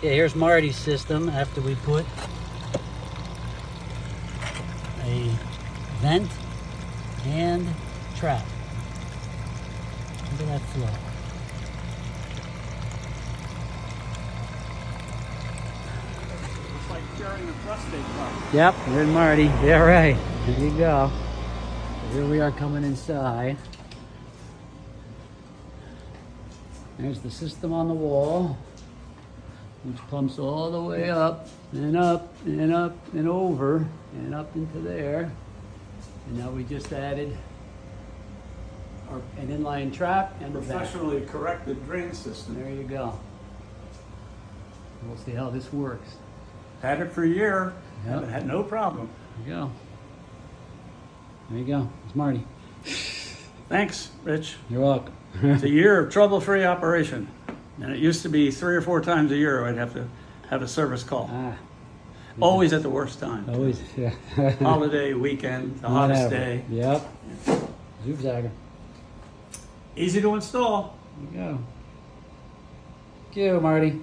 Yeah, here's Marty's system after we put a vent and trap. Look at that flow. It's like carrying a prostate pump. Yep, there's Marty. Yeah, right. There you go. Here we are coming inside. There's the system on the wall, which pumps all the way up and up and up and over and up into there. And now we just added an inline trap and a vent. Professionally corrected drain system. There you go. We'll see how this works. Had it for a year. Yep. Haven't had no problem. There you go. There you go. It's Marty. Thanks, Rich. You're welcome. It's a year of trouble-free operation. And it used to be 3 or 4 times a year I'd have to have a service call. Ah, Always at the worst time. always, yeah. Holiday, weekend, the hottest Whatever. day. Yep. Zoog Zapper. Easy to install. There you go. Thank you, Marty.